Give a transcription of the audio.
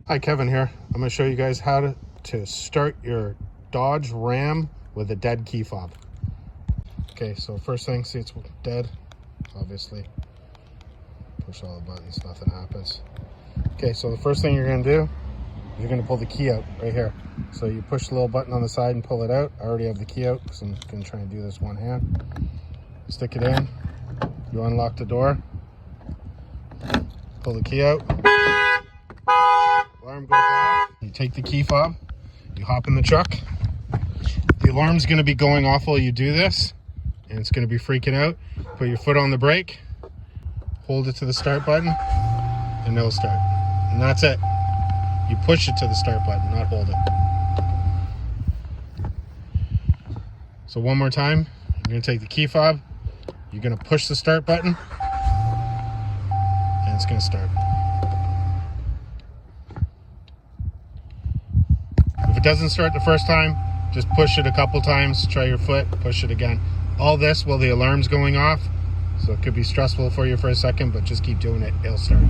Hi, Kevin here. I'm going to show you guys how to start your Dodge Ram with a dead key fob. Okay, so first thing, see it's dead, obviously. Push all the buttons, nothing happens. Okay, so the first thing you're going to do, you're going to pull the key out right here. So you push the little button on the side and pull it out. I already have the key out because I'm going to try and do this one hand. Stick it in, you unlock the door, pull the key out. Alarm goes off. You take the key fob, you hop in the truck. The alarm's going to be going off while you do this, and it's going to be freaking out. Put your foot on the brake, hold it to the start button, and it'll start. And that's it. You push it to the start button, not hold it. So one more time, you're going to take the key fob, you're going to push the start button, and it's going to start. If it doesn't start the first time, just push it a couple times, try your foot, push it again. All this while the alarm's going off, so it could be stressful for you for a second, but just keep doing it, it'll start.